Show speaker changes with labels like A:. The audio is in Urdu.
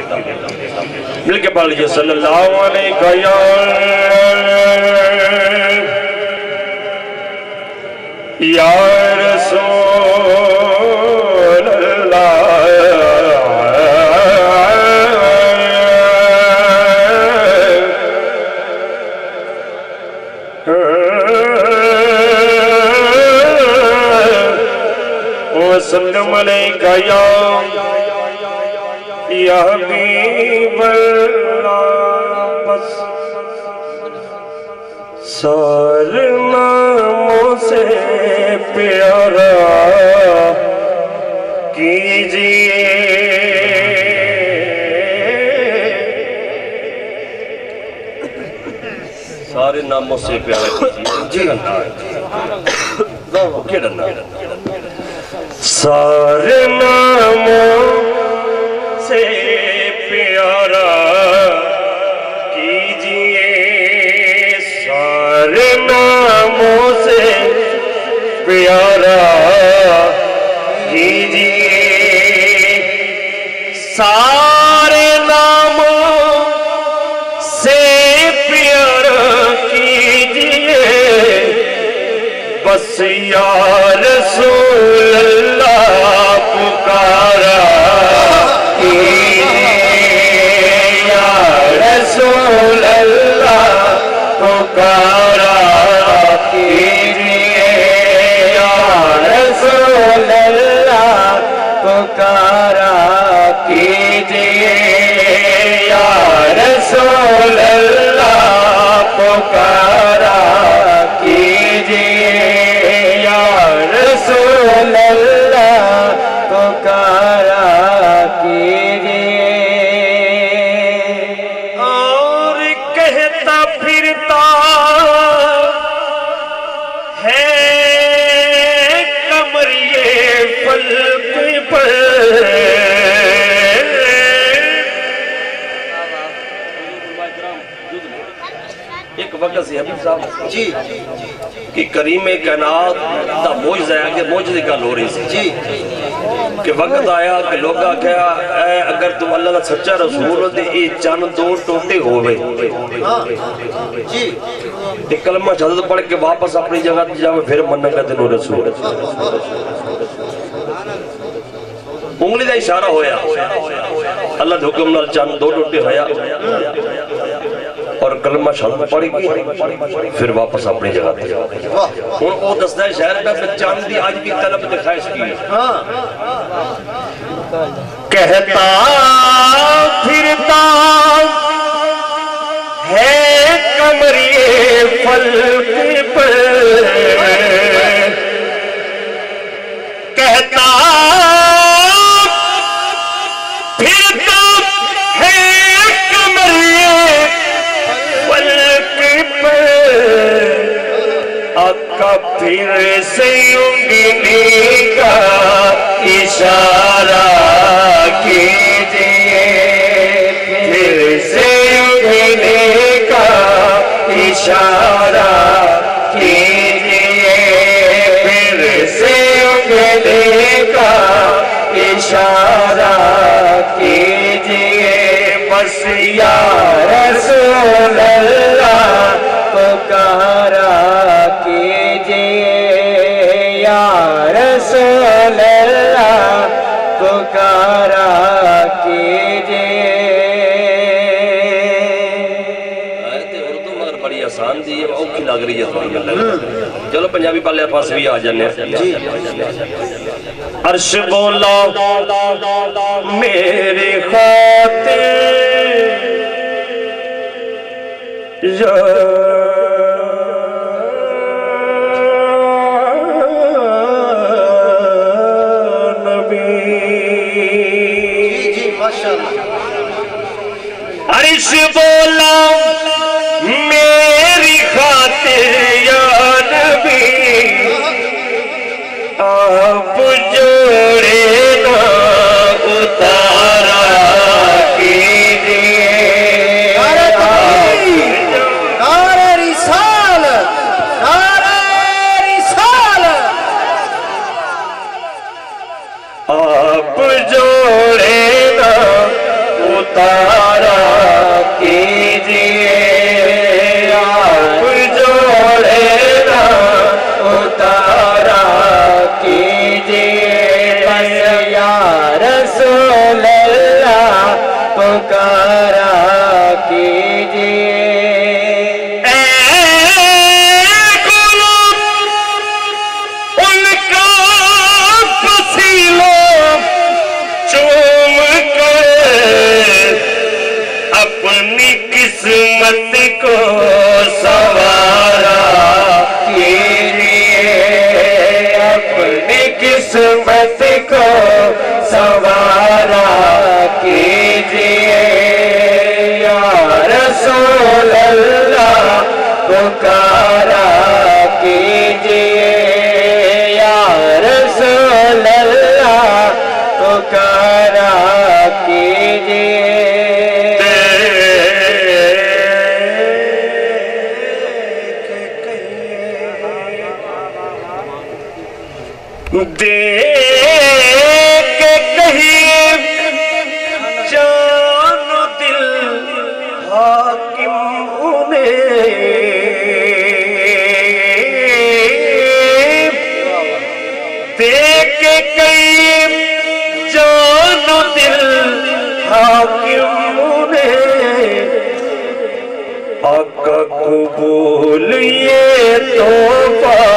A: مل کے پڑھ لیجئے صلی اللہ علیہ یا رسول اللہ وسلم علیکہ یا حبیب اللہ بس سارے ناموں سے پیارا کیجئے سارے ناموں سے پیارا کیجئے سارے ناموں سے پیارا کیجئے سارے ناموں سے پیارا کیجئے سارے ناموں سے پیارا کیجئے بس یا رسول اللہ پکارا کیجئے یا رسول اللہ پکارا کیجئے یا رسول اللہ پکارا کیجئے یا رسول اللہ پکارا کیجئے یا رسول اللہ پکارا کیجئے اور کہتا پھرتا ہے قمریے فلک پر ایک وقت سے حبیب صاحب جی کہ کریم کائنات دا موجزہ ہے کہ موجزے کا لوری سے جی کہ وقت آیا کہ لوگا کہا اے اگر تم اللہ کا سچا رسول ہوتے یہ چند دو ٹوٹے ہوئے جی ایک کلمہ شہادت پڑھ کے واپس اپنی جگہ جاوے پھر منع کا دنوں رسول انگلی دا اشارہ ہویا اللہ دے حکم نال چند دو ٹوٹے ہویا اور کلمہ شہادت پڑھی گئی پھر واپس اپنی جگہ پہ وہ دستہ شہر پہ چاند دی آج کی طلب دکھائش کی کہتا پھرتا ہے قمریے فلک پر کہتا پھرتا ہے قمریے آقا پھر سے انگلی کا اشارہ کیجئے پھر سے انگلی کا اشارہ کیجئے پھر سے انگلی کا اشارہ کیجئے بس یا رسول اللہ پکارا کیجئے یا رسول اللہ پکارا کیجئے آیت اردو مگر بڑی آسان دی ہے اوکھی لگ رہی ہے چلو پنجابی پالے پاس بھی آ جانے عرش بولا میرے خاطر یا عرش بولا میری خاطر یا نبی آپ جوڑے نہ اتارا کیجئے نعرہ رسالت آپ جوڑے نہ
B: پکارا کیجئے آپ جوڑے نہ اتارا کیجئے بس یا رسول اللہ پکارا کیجئے قسمت کو سوارا کیجئے اپنی قسمت کو سوارا کیجئے یا رسول اللہ پکارا کیجئے یا رسول اللہ پکارا کیجئے دیکھ کے کہیں جان و دل حاکم انہیں دیکھ کے کہیں جان و دل حاکم انہیں آقا قبول یہ تحفہ